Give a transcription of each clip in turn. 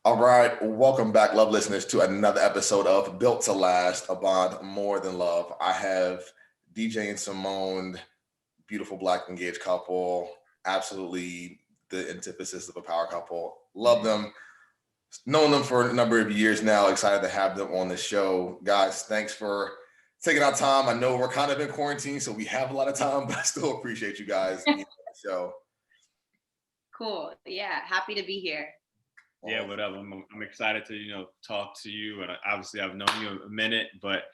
All right, welcome back, love listeners, to another episode of Built to Last, a bond more than love. I have DJ and Simone, beautiful Black engaged couple, absolutely the antithesis of a power couple. Love them, known them for a number of years now. Excited to have them on the show. Guys, thanks for taking our time. I know we're kind of in quarantine, so we have a lot of time, but I still appreciate you guys being on the show. Cool. Yeah, happy to be here. Yeah, whatever. I'm excited to talk to you, and obviously I've known you a minute, but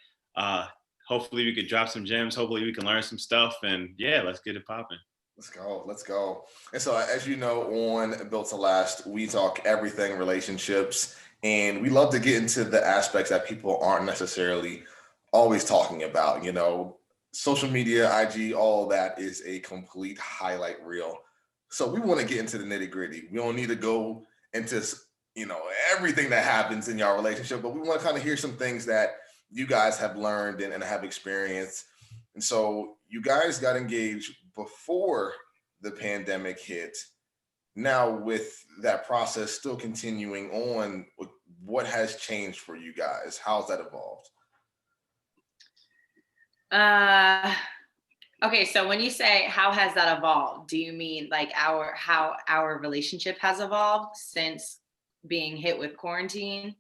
hopefully we could drop some gems. Hopefully we can learn some stuff, and yeah, let's get it popping. Let's go. And so, as you know, on Built to Last, we talk everything relationships, and we love to get into the aspects that people aren't necessarily always talking about. You know, social media, IG, all that is a complete highlight reel. So we want to get into the nitty gritty. We don't need to go into, everything that happens in your relationship, but we want to kind of hear some things that you guys have learned and have experienced. And so you guys got engaged before the pandemic hit. Now, with that process still continuing on, what has changed for you guys? How's that evolved? Okay, so when you say how has that evolved, do you mean like how our relationship has evolved since being hit with quarantine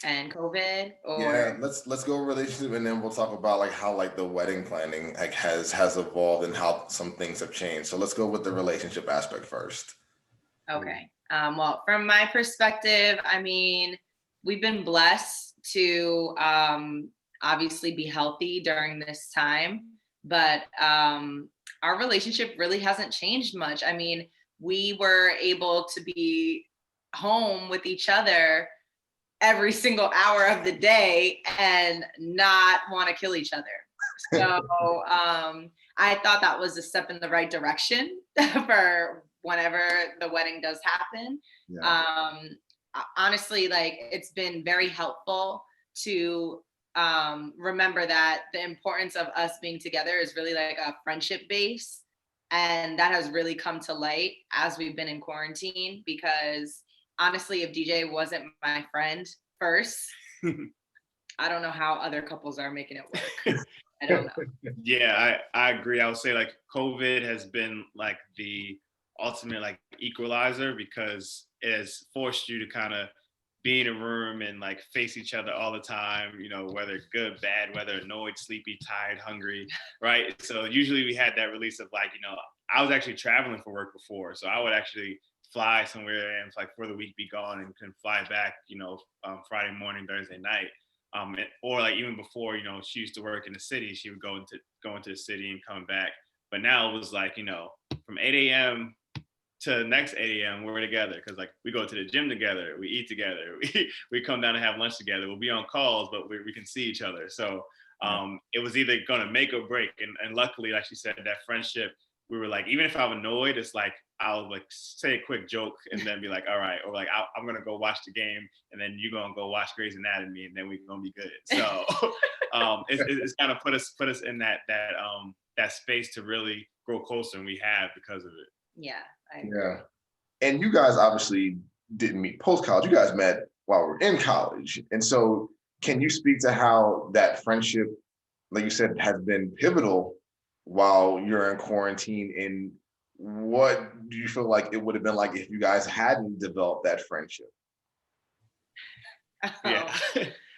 and COVID? Or yeah, let's go relationship, and then we'll talk about like how like the wedding planning like has evolved and how some things have changed. So let's go with the relationship aspect first. Okay. Well, from my perspective, I mean, we've been blessed to obviously be healthy during this time. But our relationship really hasn't changed much. I mean, we were able to be home with each other every single hour of the day and not want to kill each other. So I thought that was a step in the right direction for whenever the wedding does happen. Yeah. Honestly, like it's been very helpful to remember that the importance of us being together is really like a friendship base. And that has really come to light as we've been in quarantine, because honestly, if DJ wasn't my friend first, I don't know how other couples are making it work. I don't know. Yeah, I agree. I would say like COVID has been like the ultimate like equalizer, because it has forced you to kind of be in a room and like face each other all the time, whether good, bad, whether annoyed, sleepy, tired, hungry, right? So usually we had that release of like, I was actually traveling for work before. So I would actually fly somewhere and like for the week be gone and can fly back, Friday morning, Thursday night. Or like even before, she used to work in the city, she would go into the city and come back. But now it was like, from 8 a.m. to next 8 a.m. we're together, because like we go to the gym together, we eat together, we come down and have lunch together. We'll be on calls, but we can see each other. So it was either gonna make or break. And luckily, like she said, that friendship, we were like, even if I'm annoyed, it's like I'll like say a quick joke and then be like, all right, or like I'm gonna go watch the game and then you're gonna go watch Grey's Anatomy and then we're gonna be good. So it's kind of put us in that space to really grow closer, and we have because of it. Yeah. Yeah. And you guys obviously didn't meet post-college. You guys met while we were in college. And so can you speak to how that friendship, like you said, has been pivotal while you're in quarantine? And what do you feel like it would have been like if you guys hadn't developed that friendship? Yeah.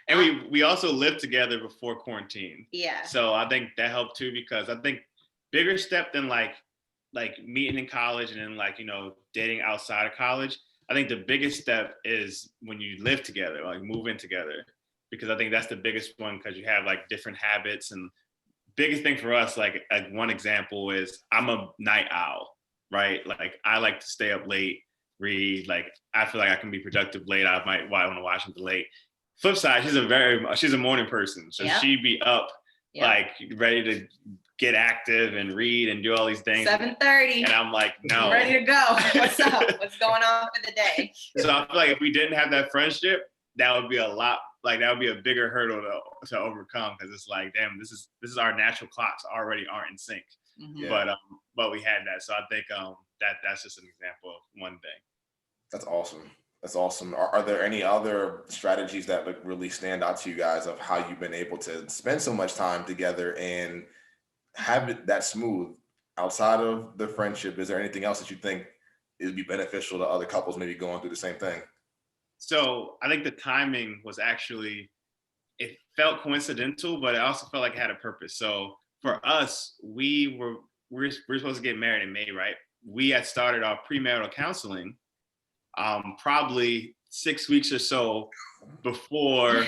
And we also lived together before quarantine. Yeah. So I think that helped too, because I think bigger step than like meeting in college and then like, dating outside of college. I think the biggest step is when you live together, like move in together, because I think that's the biggest one, because you have like different habits. And biggest thing for us, like one example is I'm a night owl, right? Like I like to stay up late, read, like I feel like I can be productive late. I might want to watch until late. Flip side, she's a morning person. So she'd be up like ready to get active and read and do all these things. 7:30. And I'm like, no. I'm ready to go. What's up? What's going on for the day? So I feel like if we didn't have that friendship, that would be a bigger hurdle to overcome, because it's like, damn, this is our natural clocks already aren't in sync. Mm-hmm. But we had that. So I think that's just an example of one thing. That's awesome. That's awesome. Are there any other strategies that like really stand out to you guys of how you've been able to spend so much time together and have it that smooth outside of the friendship? Is there anything else that you think it'd be beneficial to other couples maybe going through the same thing? So I think the timing was actually, it felt coincidental, but it also felt like it had a purpose. So for us, we're supposed to get married in May, right? We had started our premarital counseling probably 6 weeks or so before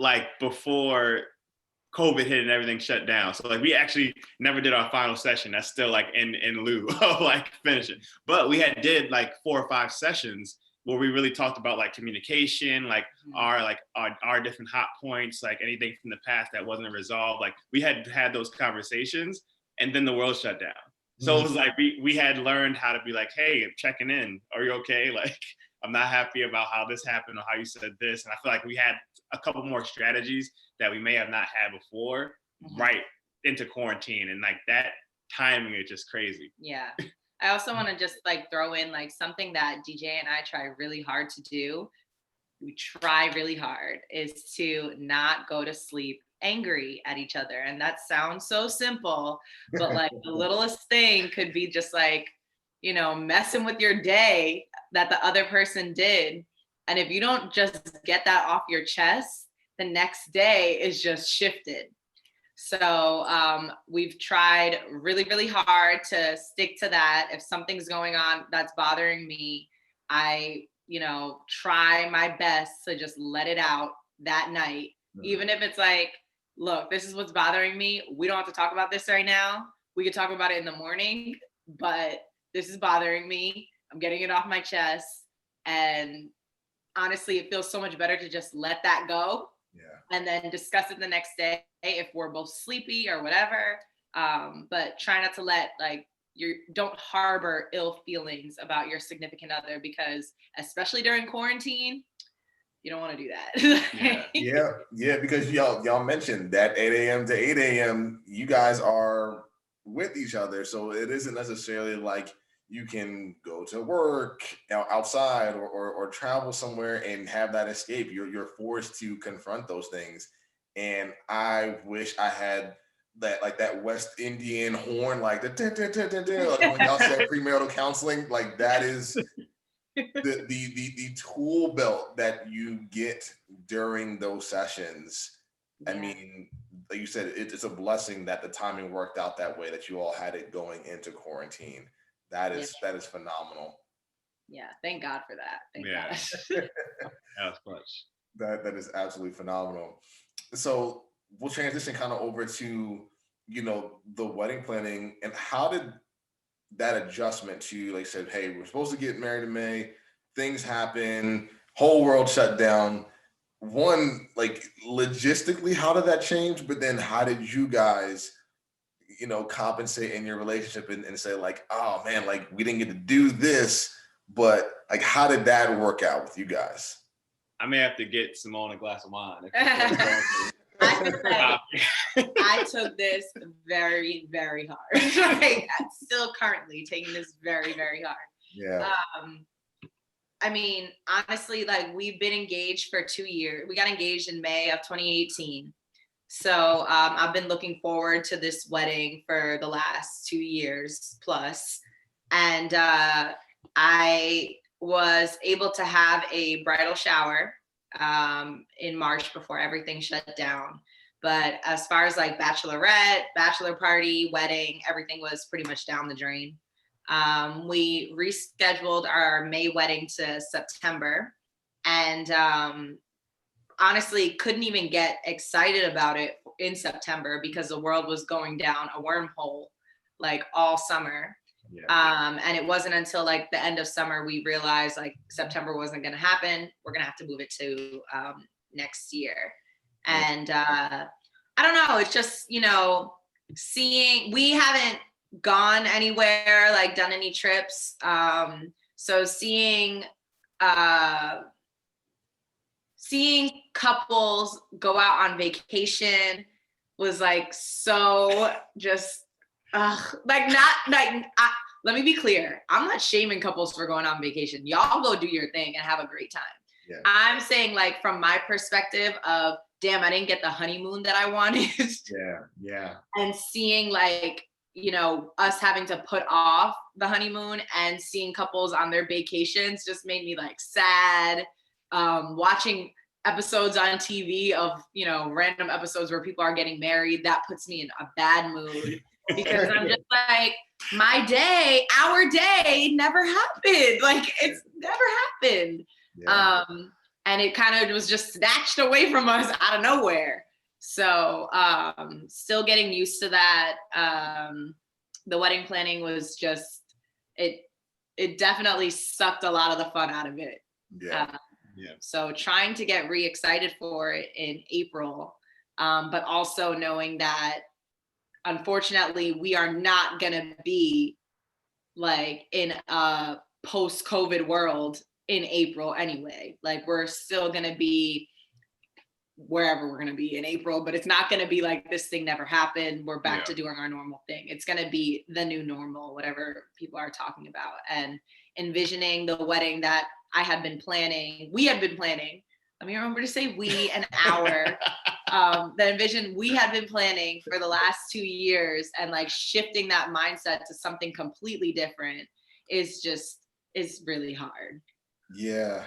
COVID hit and everything shut down. So like we actually never did our final session. That's still like in lieu of like finishing. But we did like 4 or 5 sessions where we really talked about like communication, like our different hot points, like anything from the past that wasn't resolved. Like we had those conversations, and then the world shut down. So it was like we had learned how to be like, hey, I'm checking in. Are you okay? Like, I'm not happy about how this happened or how you said this. And I feel like we had a couple more strategies that we may have not had before, right into quarantine. And like that timing is just crazy. Yeah. I also want to just like throw in like something that DJ and I try really hard to do. We try really hard is to not go to sleep angry at each other. And that sounds so simple, but like the littlest thing could be just like, you know, messing with your day that the other person did. And if you don't just get that off your chest, the next day is just shifted. So we've tried really, really hard to stick to that. If something's going on that's bothering me, I, you know, try my best to just let it out that night. Even if it's like, look, this is what's bothering me. We don't have to talk about this right now. We could talk about it in the morning, but this is bothering me. I'm getting it off my chest. And honestly, it feels so much better to just let that go. Yeah. And then discuss it the next day if we're both sleepy or whatever. But try not to let like don't harbor ill feelings about your significant other, because especially during quarantine, you don't want to do that. Yeah, because y'all mentioned that 8 a.m. to 8 a.m. you guys are with each other, so it isn't necessarily like you can go to work outside or travel somewhere and have that escape. You're forced to confront those things, and I wish I had that West Indian horn, like the like when y'all said premarital counseling, like that is the tool belt that you get during those sessions. Yeah. I mean, like you said, it's a blessing that the timing worked out that way, that you all had it going into quarantine. That is phenomenal. Yeah, thank God for that. Thank God. That was clutch. That is absolutely phenomenal. So we'll transition kind of over to, you know, the wedding planning, and how did that adjustment to, like, said, hey, we're supposed to get married in May, things happen, whole world shut down. One, like logistically, how did that change? But then how did you guys, you know, compensate in your relationship and say like, oh man, like we didn't get to do this, but like, how did that work out with you guys? I may have to get Simone a glass of wine. I took this very, very hard. Like, I'm still currently taking this very, very hard. Yeah. I mean, honestly, like we've been engaged for 2 years. We got engaged in May of 2018. So I've been looking forward to this wedding for the last 2 years plus. And I was able to have a bridal shower in March before everything shut down. But as far as like bachelorette, bachelor party, wedding, everything was pretty much down the drain. We rescheduled our May wedding to September, and honestly couldn't even get excited about it in September because the world was going down a wormhole like all summer. Yeah. And it wasn't until like the end of summer we realized like September wasn't going to happen. We're going to have to move it to next year. And I don't know, it's just, you know, we haven't gone anywhere, like done any trips. So seeing couples go out on vacation was like so just like not like let me be clear. I'm not shaming couples for going on vacation. Y'all go do your thing and have a great time. Yeah. I'm saying, like, from my perspective of, damn, I didn't get the honeymoon that I wanted. Yeah. And seeing, like, you know, us having to put off the honeymoon and seeing couples on their vacations just made me like sad. Watching episodes on TV of, you know, random episodes where people are getting married, that puts me in a bad mood because I'm just like, our day never happened. Like, it's never happened. Yeah. And it kind of was just snatched away from us out of nowhere. So still getting used to that. The wedding planning was just, it definitely sucked a lot of the fun out of it. Yeah. So trying to get re-excited for it in April, but also knowing that unfortunately we are not gonna be like in a post-COVID world in April anyway. Like, we're still gonna be wherever we're going to be in April, but it's not going to be like this thing never happened. We're back to doing our normal thing. It's going to be the new normal, whatever people are talking about. And envisioning the wedding that we had been planning, let me remember to say we and our, the envision we had been planning for the last 2 years, and like shifting that mindset to something completely different is really hard. Yeah,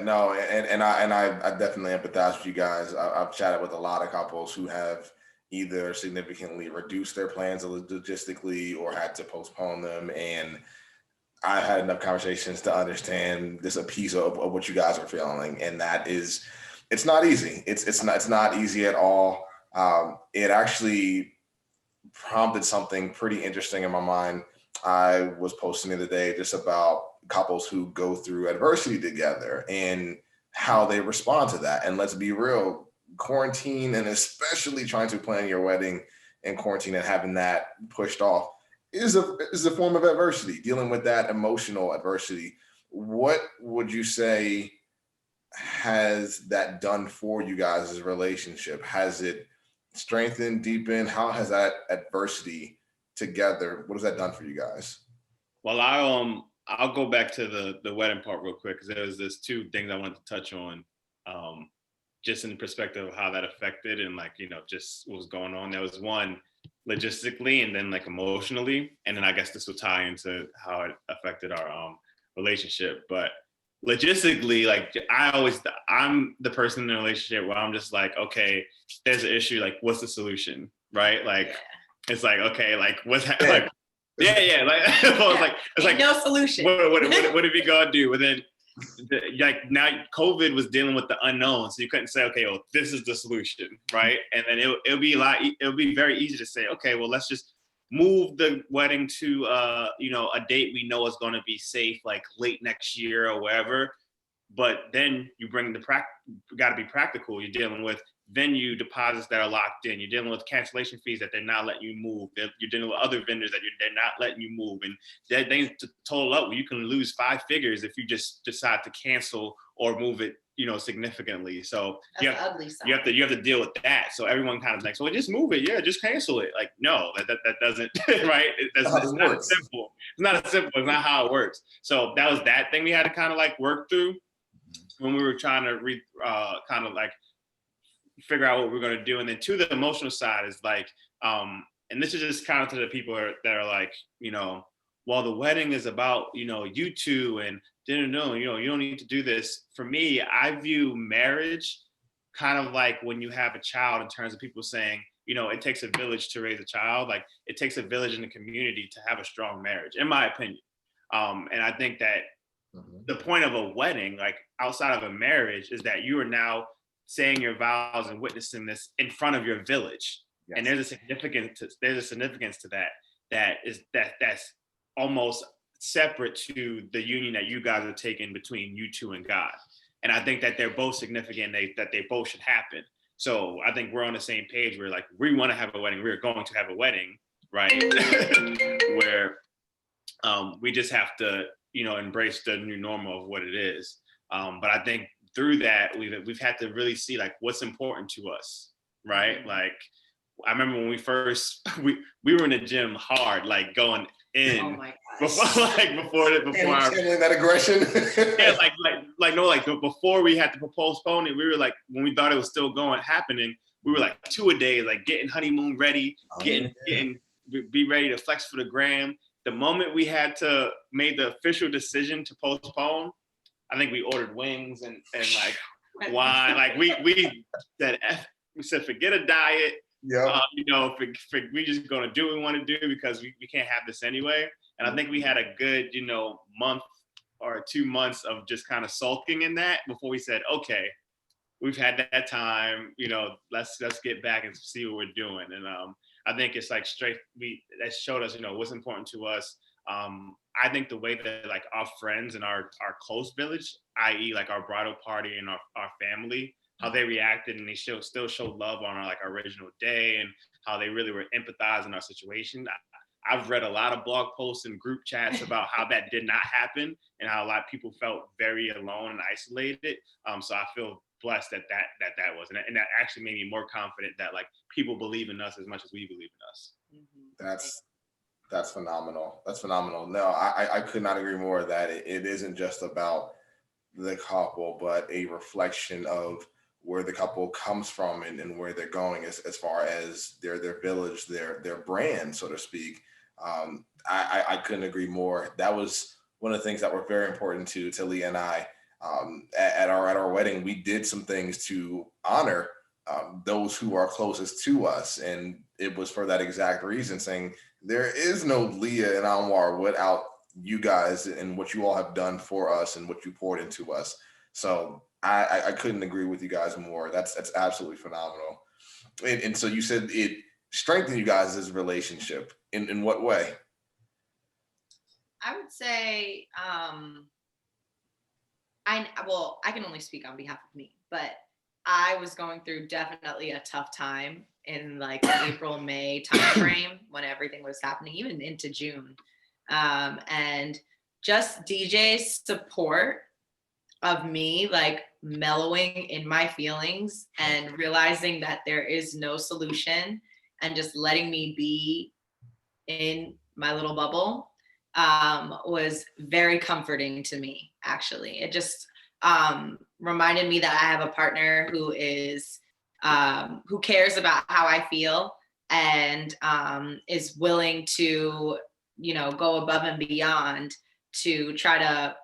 no, and I definitely empathize with you guys. I've chatted with a lot of couples who have either significantly reduced their plans logistically or had to postpone them, and I had enough conversations to understand this a piece of what you guys are feeling, and that is, it's not easy. It's not easy at all. It actually prompted something pretty interesting in my mind. I was posting the other day just about couples who go through adversity together and how they respond to that. And let's be real, quarantine, and especially trying to plan your wedding in quarantine and having that pushed off is a form of adversity, dealing with that emotional adversity. What would you say has that done for you guys as a relationship? Has it strengthened, deepened? How has that adversity together, what has that done for you guys? Well, I'll go back to the wedding part real quick, because there's two things I wanted to touch on, just in the perspective of how that affected and, like, you know, just what was going on. There was one logistically and then like emotionally, and then I guess this will tie into how it affected our relationship. But logistically, like, I'm the person in the relationship where I'm just like, okay, there's an issue, like, what's the solution, right? Like, it's like, okay, like, what's like, like, it's like no solution. What did we gonna do? And then, like, now COVID was dealing with the unknown, so you couldn't say, okay, well, this is the solution, right? And then it'll be very easy to say, okay, well, let's just move the wedding to you know, a date we know is going to be safe, like late next year or wherever. But then you bring got to be practical. You're dealing with venue deposits that are locked in. You're dealing with cancellation fees that they're not letting you move. You're dealing with other vendors that they're not letting you move. And that things to total up, you can lose 5 figures if you just decide to cancel or move it, you know, significantally. So you have to deal with that. So everyone kind of like, so just move it. Yeah, just cancel it. Like, no, that doesn't, right? It's not simple. It's not as simple. It's not how it works. So that was that thing we had to kind of like work through when we were trying to kind of like figure out what we're going to do. And then to the emotional side is like, and this is just kind of to the people that are like, you know, well, the wedding is about, you know, you two, and no, you know, you don't need to do this. For me, I view marriage kind of like when you have a child, in terms of people saying, you know, it takes a village to raise a child. Like, it takes a village in the community to have a strong marriage, in my opinion. And I think that the point of a wedding, like outside of a marriage, is that you are now saying your vows and witnessing this in front of your village. Yes. And there's a significance to that's almost separate to the union that you guys are taking between you two and God. And I think that they're both significant, that they both should happen. So I think we're on the same page where, like, we want to have a wedding. We're going to have a wedding, right? Where we just have to, you know, embrace the new normal of what it is. But I think through that, we've had to really see, like, what's important to us, right? Like, I remember when we first, we were in the gym hard, like going in. Oh my Before handling that aggression. Before we had to postpone it, we were like, when we thought it was still happening, we were like 2 a day, like getting honeymoon ready, be ready to flex for the gram. The moment we had to made the official decision to postpone, I think we ordered wings and like wine. Like we said forget a diet. Yeah. We just gonna do what we want to do because we can't have this anyway. And I think we had a good, month or 2 months of just kind of sulking in that before we said, okay, we've had that time, let's get back and see what we're doing. And I think it's like that showed us, what's important to us. I think the way that like our friends and our close village, i.e. like our bridal party and our family, how they reacted and they still showed love on our original day and how they really were empathizing our situation. I've read a lot of blog posts and group chats about how that did not happen and how a lot of people felt very alone and isolated. So I feel blessed that was, and that actually made me more confident that like people believe in us as much as we believe in us. That's phenomenal. That's phenomenal. No, I could not agree more that it isn't just about the couple, but a reflection of where the couple comes from and where they're going as far as their village, their brand, so to speak. I couldn't agree more. That was one of the things that were very important to Leah and I. At our wedding, we did some things to honor those who are closest to us, and it was for that exact reason, saying there is no Leah and Anwar without you guys and what you all have done for us and what you poured into us. So I couldn't agree with you guys more. That's absolutely phenomenal. And so you said it strengthened you guys' relationship. In what way? I would say, I can only speak on behalf of me, but I was going through definitely a tough time in like the April, May timeframe when everything was happening, even into June. And just DJ's support of me like mellowing in my feelings and realizing that there is no solution and just letting me be in my little bubble was very comforting to me, actually. It just reminded me that I have a partner who is who cares about how I feel and is willing to, go above and beyond to try to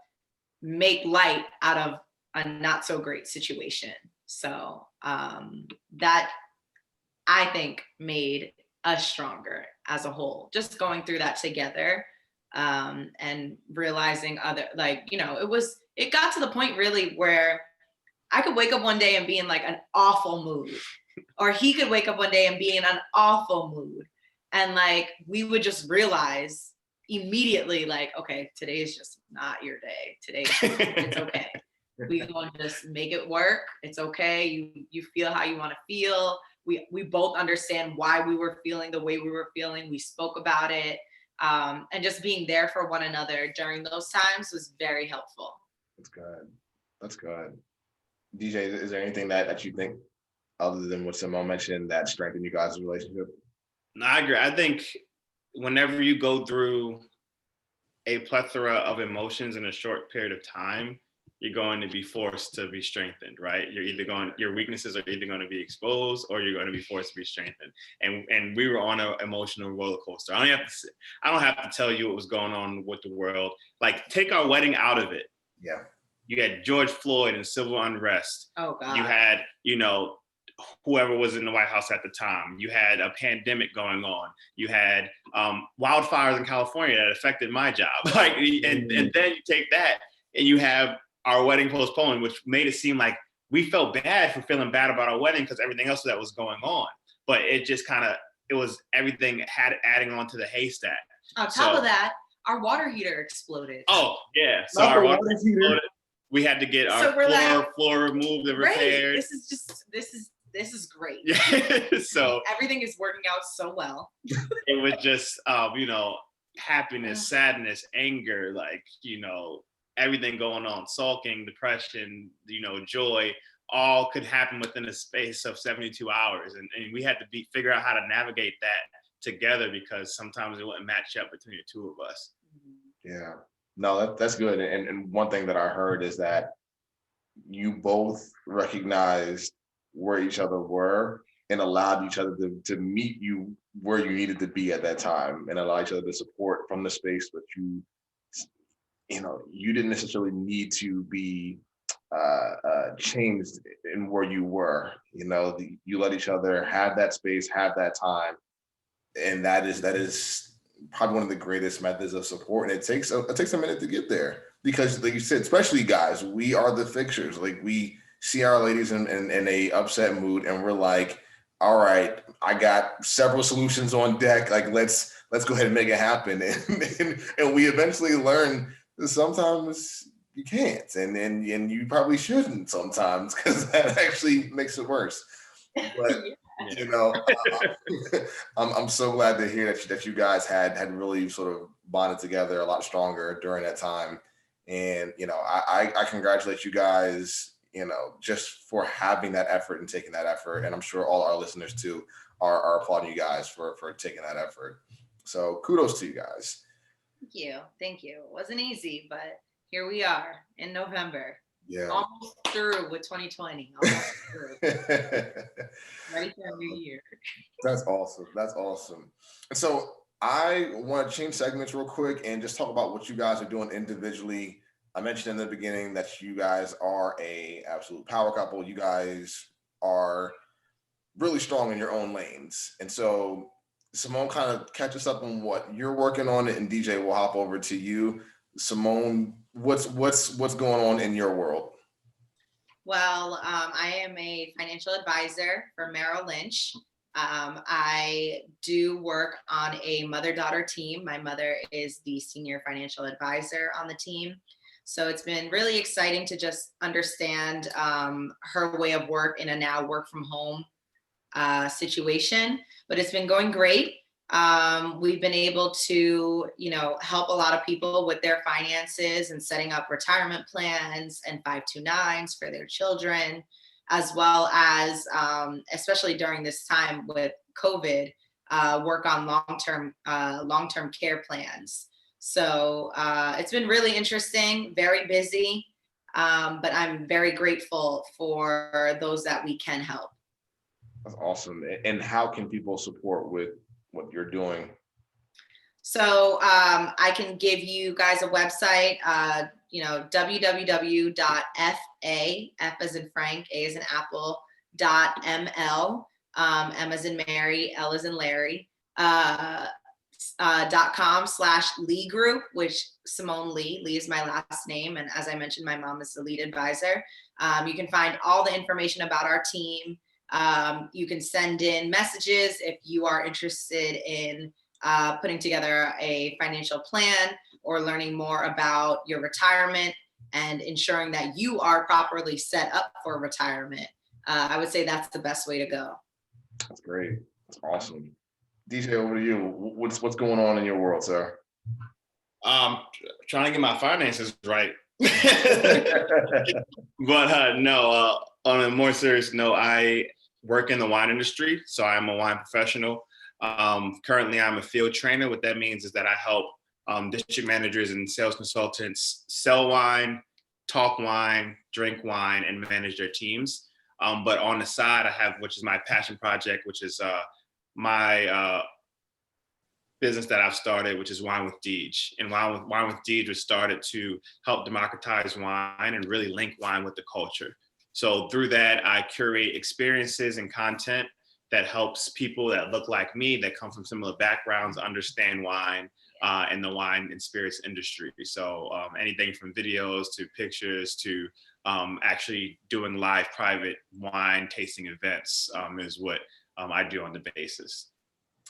make light out of a not so great situation. So that I think made us stronger as a whole, just going through that together and realizing it got to the point really where I could wake up one day and be in like an awful mood, or he could wake up one day and be in an awful mood. And like, we would just realize immediately like, okay, today is just not your day. Today, it's okay. We gonna just make it work. It's okay. You feel how you want to feel. We both understand why we were feeling the way we were feeling. We spoke about it. And just being there for one another during those times was very helpful. That's good. DJ, is there anything that you think, other than what Simone mentioned, that strengthened you guys' relationship? No, I agree. I think whenever you go through a plethora of emotions in a short period of time, you're going to be forced to be strengthened, right? Your weaknesses are either going to be exposed or you're going to be forced to be strengthened. And we were on an emotional roller coaster. I don't have to tell you what was going on with the world. Like, take our wedding out of it. Yeah. You had George Floyd and civil unrest. Oh God. You had, whoever was in the White House at the time. You had a pandemic going on. You had wildfires in California that affected my job. And then you take that and you have our wedding postponed, which made it seem like we felt bad for feeling bad about our wedding because everything else that was going on. But it just it was everything adding on to the haystack. On top of that, our water heater exploded. Oh yeah, so our water heater exploded. We had to get our floor removed and repaired. This is great. Yeah. So everything is working out so well. It was just happiness, sadness, anger, everything going on, sulking, depression, joy, all could happen within a space of 72 hours. And we had to figure out how to navigate that together, because sometimes it wouldn't match up between the two of us. Yeah, no, that's good. And one thing that I heard is that you both recognized where each other were and allowed each other to meet you where you needed to be at that time, and allow each other to support from the space that you didn't necessarily need to be changed in where you were. You let each other have that space, have that time, and that is probably one of the greatest methods of support. And it takes a minute to get there, because like you said, especially guys, we are the fixers. Like, we see our ladies in a upset mood, and we're like, all right, I got several solutions on deck. Like, let's go ahead and make it happen. And we eventually learn that sometimes you can't, and you probably shouldn't sometimes, because that actually makes it worse. But I'm so glad to hear that you guys had really sort of bonded together a lot stronger during that time. And I congratulate you guys, just for having that effort and taking that effort. And I'm sure all our listeners too are applauding you guys for taking that effort. So kudos to you guys. Thank you. It wasn't easy, but here we are in November. Yeah. Almost through with 2020. Almost through. Ready for a new year. That's awesome. And so I want to change segments real quick and just talk about what you guys are doing individually. I mentioned in the beginning that you guys are a absolute power couple. You guys are really strong in your own lanes. And so Simone, kind of catch us up on what you're working on, and DJ, will hop over to you. Simone, what's going on in your world? Well, I am a financial advisor for Merrill Lynch. I do work on a mother-daughter team. My mother is the senior financial advisor on the team. So it's been really exciting to just understand her way of work in a now work from home situation, but it's been going great. We've been able to, help a lot of people with their finances and setting up retirement plans and 529s for their children, as well as, especially during this time with COVID, work on long-term care plans. So it's been really interesting, very busy, but I'm very grateful for those that we can help. That's awesome. And how can people support with what you're doing? So I can give you guys a website, www.fa, F as in Frank, A as in Apple, .ml, M as in Mary, L as in Larry, .com/Lee Group, which Simone Lee is my last name. And as I mentioned, my mom is the lead advisor. You can find all the information about our team. You can send in messages if you are interested in putting together a financial plan or learning more about your retirement and ensuring that you are properly set up for retirement. I would say that's the best way to go. That's great. That's awesome. DJ, over to you. What's going on in your world, sir? Trying to get my finances right. But no, on a more serious note, I work in the wine industry, so I'm a wine professional. Currently, I'm a field trainer. What that means is that I help district managers and sales consultants sell wine, talk wine, drink wine, and manage their teams. But on the side, I have, which is my passion project, which is my business that I've started, which is WineWithDeej. And WineWithDeej was started to help democratize wine and really link wine with the culture. So through that, I curate experiences and content that helps people that look like me, that come from similar backgrounds, understand wine and the wine and spirits industry. So anything from videos to pictures to actually doing live private wine tasting events is what I do on the basis.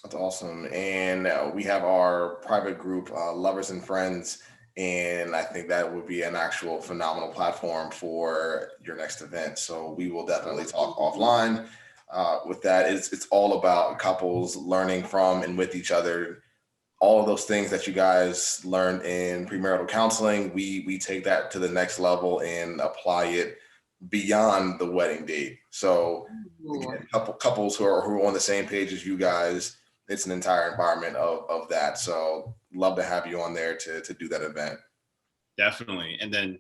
That's awesome. And we have our private group, Lovers and Friends, and I think that would be an actual phenomenal platform for your next event. So we will definitely talk offline. With that, it's all about couples learning from and with each other. All of those things that you guys learned in premarital counseling, we take that to the next level and apply it beyond the wedding date. So again, couples who are on the same page as you guys, it's an entire environment of that. So love to have you on there to do that event. Definitely. And then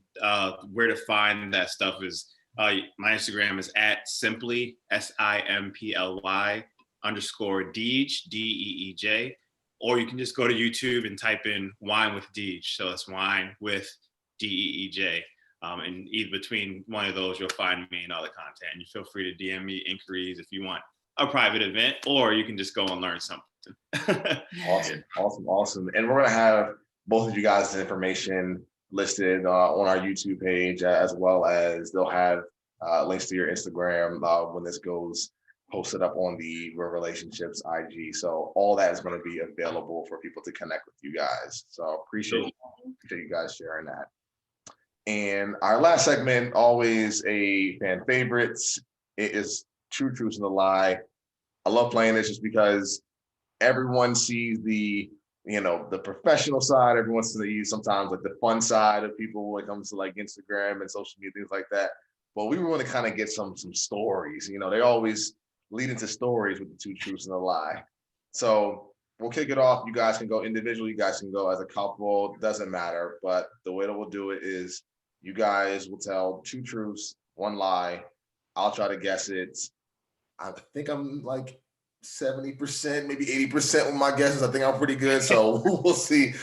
where to find that stuff is my Instagram is at simply SIMPLY _Deej DEEJ, or you can just go to YouTube and type in Wine with Deej. So it's Wine with DEEJ. And either between one of those, you'll find me and all the content. And you feel free to DM me inquiries if you want a private event, or you can just go and learn something. Awesome. And we're gonna have both of you guys' information listed on our YouTube page, as well as they'll have links to your Instagram when this goes posted up on the Relationships IG. So all that is going to be available for people to connect with you guys. So appreciate you guys sharing that. And our last segment, always a fan favorite. It is True Truths and a Lie. I love playing this just because everyone sees the professional side. Everyone sees sometimes like the fun side of people when it comes to like Instagram and social media, things like that. But we want to kind of get some stories. They always lead into stories with the Two Truths and a Lie. So we'll kick it off. You guys can go individually. You guys can go as a couple. Doesn't matter. But the way that we'll do it is you guys will tell 2 truths, 1 lie. I'll try to guess it. I think I'm like 70%, maybe 80% with my guesses. I think I'm pretty good. So we'll see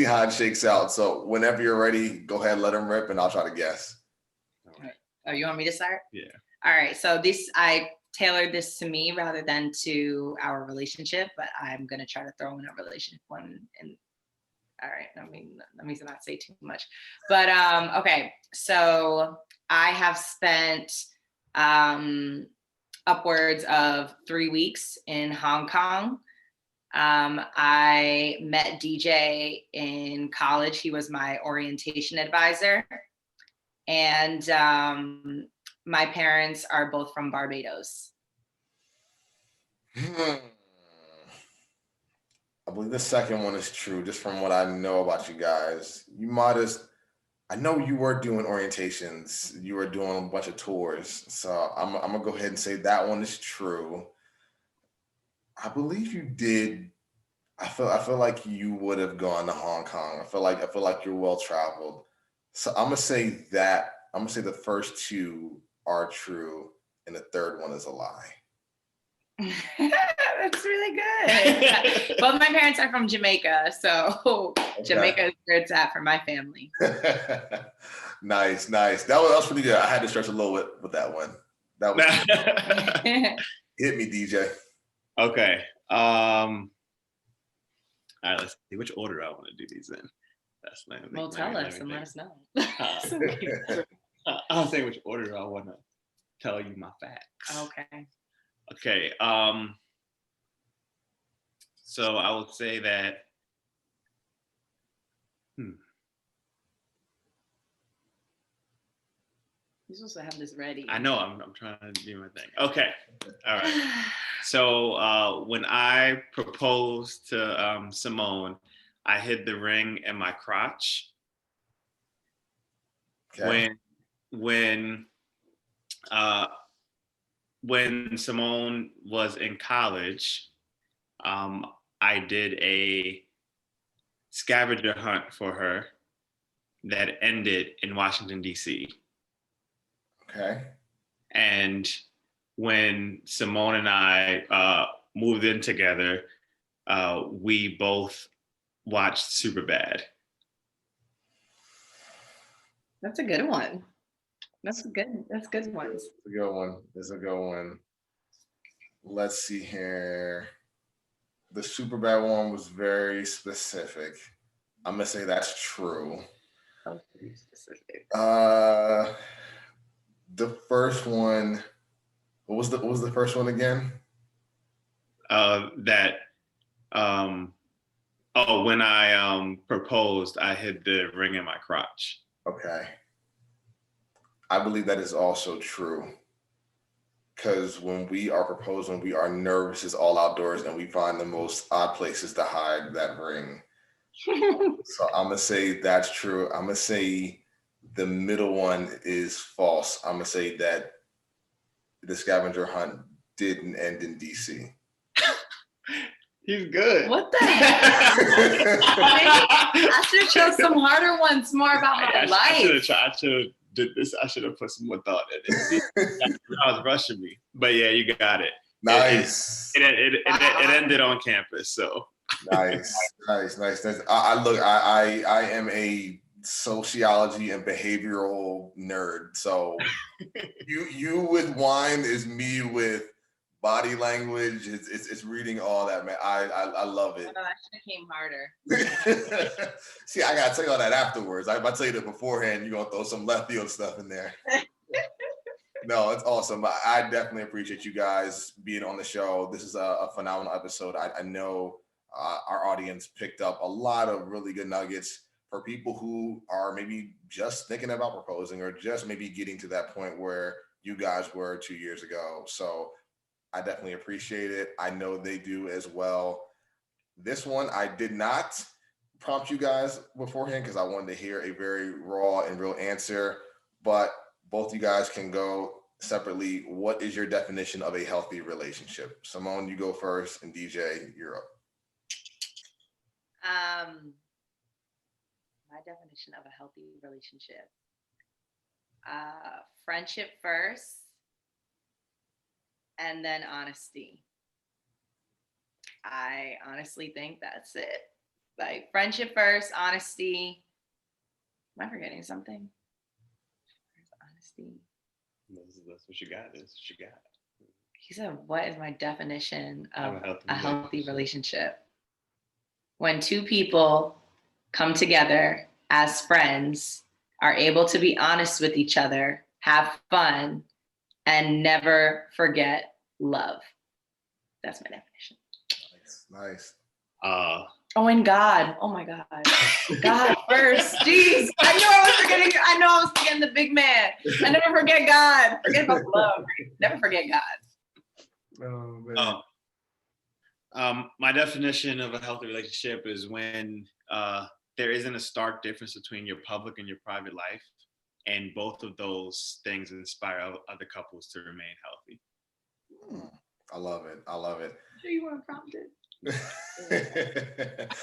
how it shakes out. So whenever you're ready, go ahead, let them rip, and I'll try to guess. Oh, you want me to start? Yeah. All right. So I tailored this to me rather than to our relationship, but I'm gonna try to throw in a relationship one. And all right, let me not say too much. But okay. So I have spent upwards of 3 weeks in Hong Kong. I met DJ in college. He was my orientation advisor. And my parents are both from Barbados. I believe the second one is true, just from what I know about you guys. I know you were doing orientations. You were doing a bunch of tours. So I'm gonna go ahead and say that one is true. I believe you did. I feel like you would have gone to Hong Kong. I feel like you're well traveled. So I'm gonna say that. I'm gonna say the first 2 are true, and the third one is a lie. That's really good. Both my parents are from Jamaica, so okay. Jamaica is where it's at for my family. Nice. That was pretty good. I had to stretch a little bit with that one. That was hit me, DJ. Okay. All right, let's see which order I want to do these in. Well, tell us and let us know. I'll say which order I want to tell you my facts. Okay. So I would say that. You're supposed to have this ready. I know. I'm trying to do my thing. Okay. All right. So when I proposed to Simone, I hid the ring in my crotch. Okay. When Simone was in college, I did a scavenger hunt for her that ended in Washington, D.C. Okay. And when Simone and I moved in together, we both watched Superbad. That's a good one. That's good ones. It's a good one. Let's see here. The Superbad one was very specific. I'm gonna say that's true. Oh, pretty specific. The first one. What was the first one again? When I proposed, I hid the ring in my crotch. Okay. I believe that is also true. Because when we are proposing, we are nervous as all outdoors, and we find the most odd places to hide that ring. So I'm gonna say that's true. I'm gonna say the middle one is false. I'm gonna say that the scavenger hunt didn't end in DC. He's good. What the heck? I should have chose some harder ones, more about my life. I should have did this. I should have put some more thought in it. I was rushing me, but yeah, you got it. Nice. It ended on campus, so. Nice. I am a sociology and behavioral nerd. So you with wine is me with body language. It's reading all that, man. I love it. Oh, I should have came harder. See, I gotta tell you all that afterwards. If I tell you that beforehand, you're gonna throw some left field stuff in there. No, it's awesome. I definitely appreciate you guys being on the show. This is a phenomenal episode. I know our audience picked up a lot of really good nuggets for people who are maybe just thinking about proposing or just maybe getting to that point where you guys were 2 years ago. So I definitely appreciate it. I know they do as well. This one, I did not prompt you guys beforehand because I wanted to hear a very raw and real answer, but both you guys can go separately. What is your definition of a healthy relationship? Simone, you go first, and DJ, you're up. My definition of a healthy relationship. Friendship first, and then honesty. I honestly think that's it. Like friendship first, honesty. Am I forgetting something? Honesty. That's what you got. That's what you got. He said, what is my definition of a healthy relationship? When two people come together as friends, are able to be honest with each other, have fun, and never forget love. That's my definition. Nice. Oh, and God. Oh my God. God first. Jeez. I know I was forgetting the big man. I never forget God. Forget about love. Never forget God. Oh, man. My definition of a healthy relationship is when there isn't a stark difference between your public and your private life, and both of those things inspire other couples to remain healthy. I love it. I love it. Sure you weren't prompted.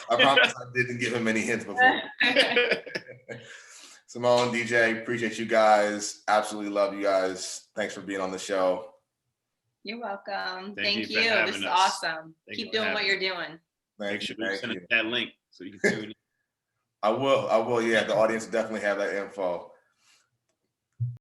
I promise I didn't give him any hints before. Simone, DJ, appreciate you guys. Absolutely love you guys. Thanks for being on the show. You're welcome. Thank Thank you. you. This is awesome. Keep doing what you're doing. Make sure you send us that link so you can tune in. I will. Yeah, the audience definitely have that info.